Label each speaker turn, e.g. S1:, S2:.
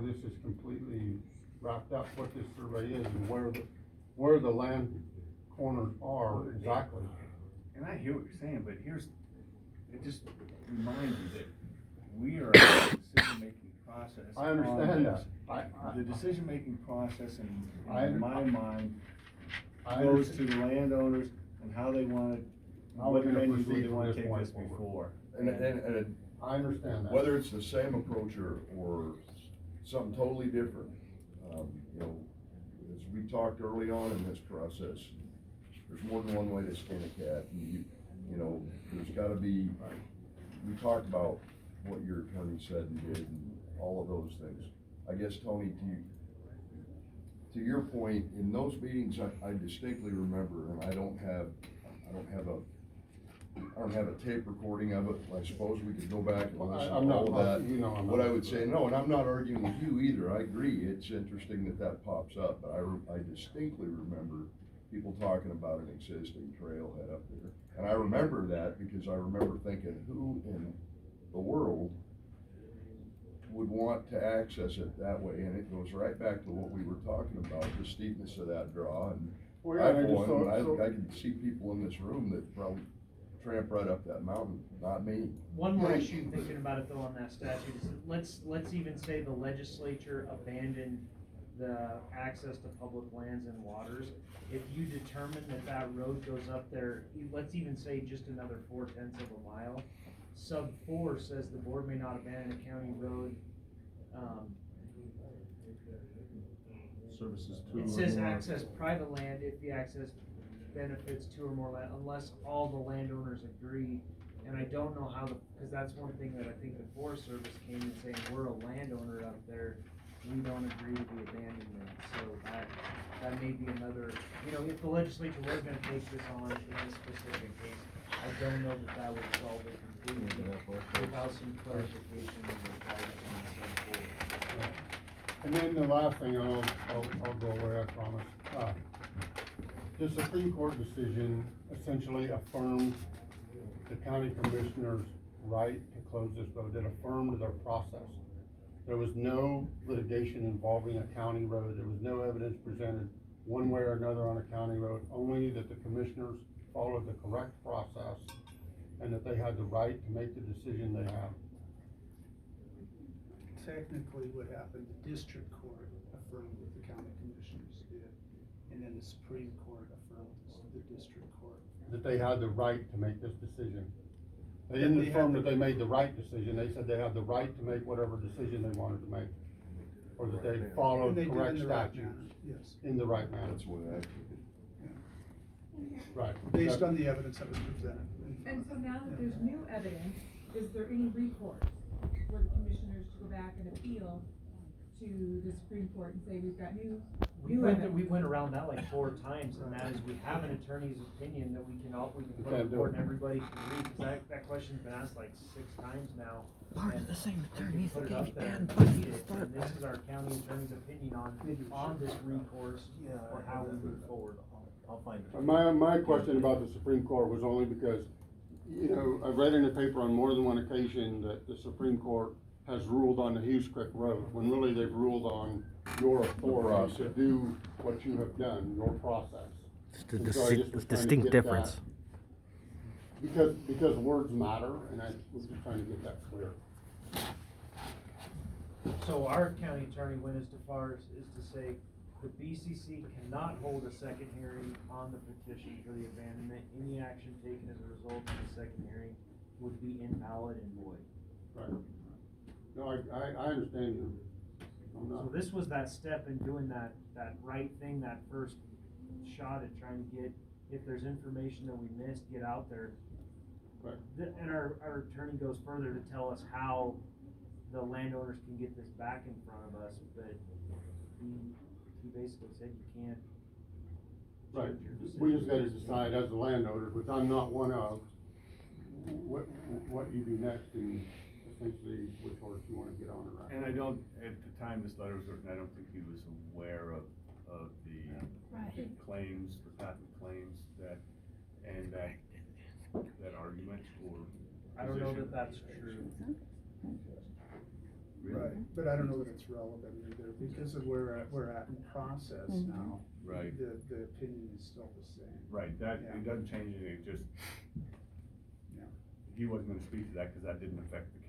S1: before this is completely wrapped up, what this survey is and where the land corners are exactly.
S2: And I hear what you're saying, but it just reminds me that we are in the decision-making process.
S1: I understand that.
S2: The decision-making process
S1: I-
S2: in my mind
S1: I
S2: goes to
S1: understand.
S2: the landowners and how they want it,
S1: How
S2: what
S1: we're gonna
S2: venues
S1: proceed
S2: they
S1: from
S2: want
S1: this
S2: to take
S1: point
S2: this
S1: forward.
S2: before.
S3: And
S1: I understand that.
S3: whether it's the same approach or something totally different, you know, as we talked early on in this process, there's more than one way to skin a cat, and you know, there's gotta be, we talked about what your attorney said and did, and all of those things. I guess, Tony, to your point, in those meetings, I distinctly remember, and I don't have a tape recording of it. I suppose we could go back and listen to all of that.
S1: You know, I'm
S3: What
S1: not-
S3: I would say, no, and I'm not arguing with you either, I agree, it's interesting that pops up, but I distinctly remember people talking about an existing trailhead up there. And I remember that because I remember thinking, who in the world would want to access it that way? And it goes right back to what we were talking about, the steepness of that draw, and
S1: Well, yeah,
S3: I,
S1: I just
S3: for one,
S1: thought-
S3: I can see people in this room that probably tramp right up that mountain, not me.
S4: One more issue thinking about it though on that statute is, let's even say the legislature abandoned the access to public lands and waters. If you determine that road goes up there, let's even say just another 4/10 of a mile. Sub 4 says the board may not abandon a county road,
S2: Services to.
S4: it says access private land if the access benefits two or more land, unless all the landowners agree. And I don't know how because that's one thing that I think the Forest Service came in saying, we're a landowner up there, we don't agree to the abandonment. So that may be another, you know, if the legislature was gonna take this on in this specific case, I don't know that would solve it completely without some clarification of the private and so forth.
S1: And then the last thing, I'll go away, I promise. The Supreme Court decision essentially affirmed the county commissioner's right to close this road. It affirmed their process. There was no litigation involving a county road. There was no evidence presented one way or another on a county road, only that the commissioners followed the correct process and that they had the right to make the decision they have.
S5: Technically, what happened, the district court affirmed what the county commissioners did, and then the Supreme Court affirmed the district court.
S1: That they had the right to make this decision. They
S5: That
S1: didn't
S5: they
S1: affirm
S5: had
S1: that they made the right decision, they said they had the right to make whatever decision they wanted to make. Or that they
S5: And
S1: followed
S5: they did
S1: correct
S5: in the right
S1: statutes
S5: manner, yes,
S1: in the right manner.
S3: That's what I.
S1: Right.
S5: based on the evidence that was presented.
S6: And so now that there's new evidence, is there any recourse for the commissioners to go back and appeal to the Supreme Court and say, we've got new
S4: We
S6: evidence?
S4: went around that like 4 times, and that is, we have an attorney's opinion that we can put
S1: can't
S4: on
S1: do
S4: board
S1: it.
S4: and everybody can read, cause that question's been asked like 6 times now.
S7: Part of
S4: and
S7: the same
S4: we can
S7: attorneys
S4: put it
S7: that
S4: up
S7: gave
S4: there
S7: and
S4: and
S7: put
S4: read
S7: the
S4: it,
S7: start
S4: and this is our county attorney's opinion on this recourse, or how we move forward.
S2: I'll find it.
S1: My question about the Supreme Court was only because, you know, I've read in the paper on more than one occasion that the Supreme Court has ruled on the Hughes Creek Road, when really they've ruled on your authority to do what you have done, your process.
S7: It's a
S1: And so I just was trying to
S7: distinct
S1: get
S7: difference.
S1: that, because words matter, and I was just trying to get that clear.
S4: So our county attorney went as far as to say, the BCC cannot hold a second hearing on the petition for the abandonment. Any action taken as a result of the second hearing would be invalid and void.
S1: Right. No, I understand you. I'm
S4: So
S1: not,
S4: this was that step in doing that right thing, that first shot at trying to get, if there's information that we missed, get out there.
S1: right.
S4: And our attorney goes further to tell us how the landowners can get this back in front of us, but he basically said you can't.
S1: Right,
S4: change your
S1: we just gotta
S4: decision.
S1: decide as a landowner, which I'm not one of, what you do next and essentially which horse you wanna get on or not.
S2: And I don't, at the time this letter was written, I don't think he was aware of the
S6: Right.
S2: claims, the patent claims that argument or
S4: I don't know
S2: position.
S4: that that's true.
S5: Right, but I don't know that it's relevant either, because of where we're at in process now.
S2: Right.
S5: The opinion is still the same.
S2: Right, that,
S5: Yeah.
S2: it doesn't change anything, just,
S5: Yeah.
S2: he wasn't gonna speak to that, cause that didn't affect the